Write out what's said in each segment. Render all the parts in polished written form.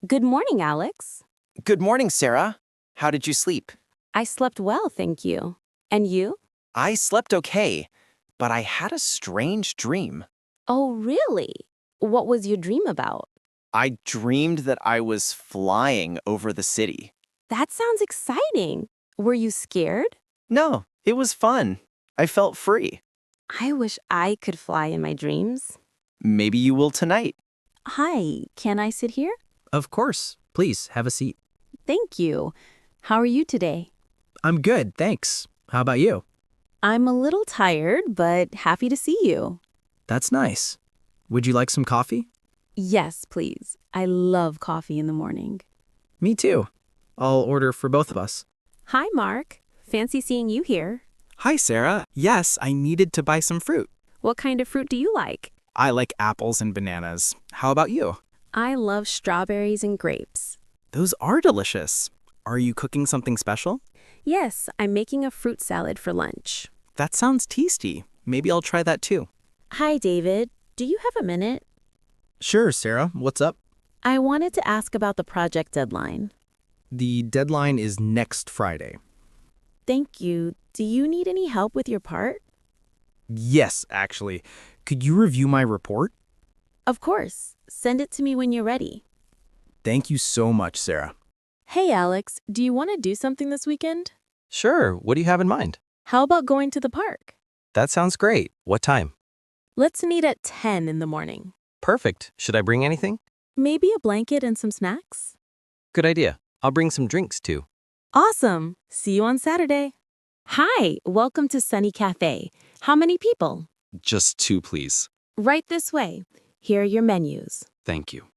Good morning, Alex. Good morning, Sarah. How did you sleep? I slept well, thank you. And you? I slept okay, but I had a strange dream. Oh, really? What was your dream about? I dreamed that I was flying over the city. That sounds exciting. Were you scared? No, it was fun. I felt free. I wish I could fly in my dreams. Maybe you will tonight. Hi, can I sit here? Of course. Please, have a seat. Thank you. How are you today? I'm good, thanks. How about you? I'm a little tired, but happy to see you. That's nice. Would you like some coffee? Yes, please. I love coffee in the morning. Me too. I'll order for both of us. Hi, Mark. Fancy seeing you here. Hi, Sarah. Yes, I needed to buy some fruit. What kind of fruit do you like? I like apples and bananas. How about you? I love strawberries and grapes. Those are delicious. Are you cooking something special? Yes, I'm making a fruit salad for lunch. That sounds tasty. Maybe I'll try that too. Hi, David. Do you have a minute? Sure, Sarah. What's up? I wanted to ask about the project deadline. The deadline is next Friday. Thank you. Do you need any help with your part? Yes, actually. Could you review my report? Of course. Send it to me when you're ready. Thank you so much, Sarah. Hey, Alex, do you want to do something this weekend? Sure, what do you have in mind? How about going to the park? That sounds great. What time? Let's meet at 10 in the morning. Perfect. Should I bring anything? Maybe a blanket and some snacks? Good idea. I'll bring some drinks too. Awesome. See you on Saturday. Hi, welcome to Sunny Cafe. How many people? Just 2, please. Right this way. Here are your menus. Thank you.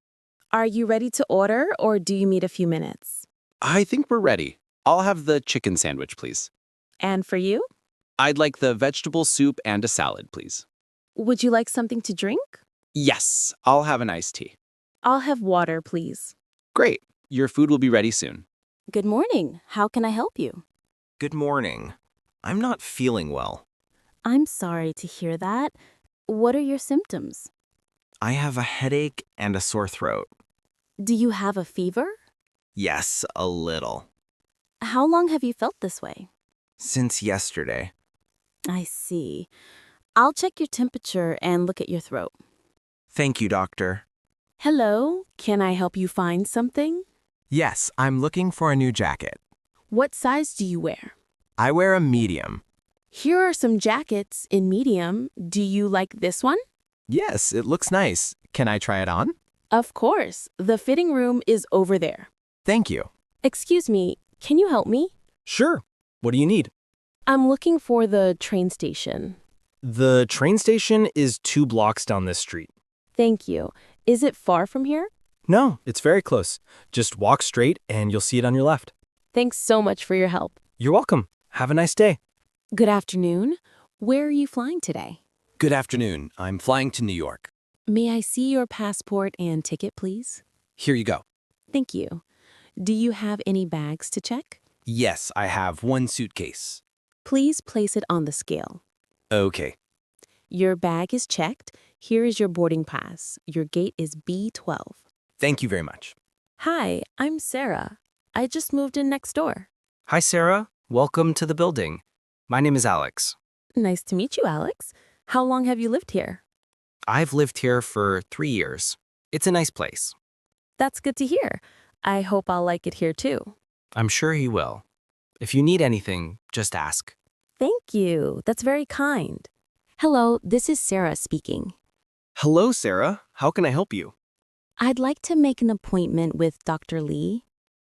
Are you ready to order or do you need a few minutes? I think we're ready. I'll have the chicken sandwich, please. And for you? I'd like the vegetable soup and a salad, please. Would you like something to drink? Yes, I'll have an iced tea. I'll have water, please. Great. Your food will be ready soon. Good morning. How can I help you? Good morning. I'm not feeling well. I'm sorry to hear that. What are your symptoms? I have a headache and a sore throat. Do you have a fever? Yes, a little. How long have you felt this way? Since yesterday. I see. I'll check your temperature and look at your throat. Thank you, doctor. Hello, can I help you find something? Yes, I'm looking for a new jacket. What size do you wear? I wear a medium. Here are some jackets in medium. Do you like this one? Yes, it looks nice. Can I try it on? Of course. The fitting room is over there. Thank you. Excuse me, can you help me? Sure. What do you need? I'm looking for the train station. The train station is 2 blocks down this street. Thank you. Is it far from here? No, it's very close. Just walk straight and you'll see it on your left. Thanks so much for your help. You're welcome. Have a nice day. Good afternoon. Where are you flying today? Good afternoon. I'm flying to New York. May I see your passport and ticket, please? Here you go. Thank you. Do you have any bags to check? Yes, I have 1 suitcase. Please place it on the scale. Okay. Your bag is checked. Here is your boarding pass. Your gate is B12. Thank you very much. Hi, I'm Sarah. I just moved in next door. Hi, Sarah. Welcome to the building. My name is Alex. Nice to meet you, Alex. How long have you lived here? I've lived here for 3 years. It's a nice place. That's good to hear. I hope I'll like it here too. I'm sure you will. If you need anything, just ask. Thank you. That's very kind. Hello, this is Sarah speaking. Hello, Sarah. How can I help you? I'd like to make an appointment with Dr. Lee.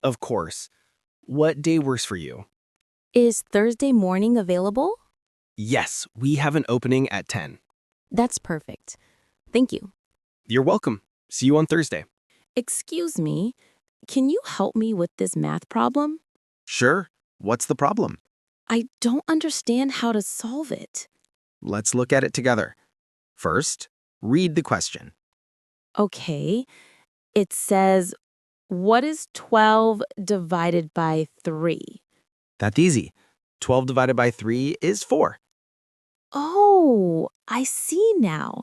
Of course. What day works for you? Is Thursday morning available? Yes, we have an opening at 10. That's perfect. Thank you. You're welcome. See you on Thursday. Excuse me, can you help me with this math problem? Sure. What's the problem? I don't understand how to solve it. Let's look at it together. First, read the question. Okay, it says, what is 12 divided by 3? That's easy. 12 divided by 3 is 4. Oh, I see now.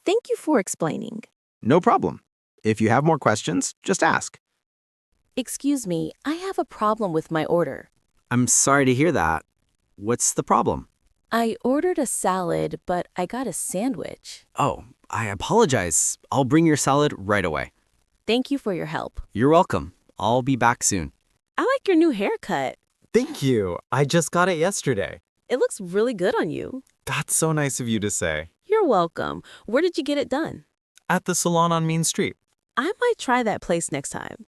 Thank you for explaining. No problem. If you have more questions, just ask. Excuse me, I have a problem with my order. I'm sorry to hear that. What's the problem? I ordered a salad, but I got a sandwich. Oh, I apologize. I'll bring your salad right away. Thank you for your help. You're welcome. I'll be back soon. I like your new haircut. Thank you. I just got it yesterday. It looks really good on you. That's so nice of you to say. You're welcome. Where did you get it done? At the salon on Main Street. I might try that place next time.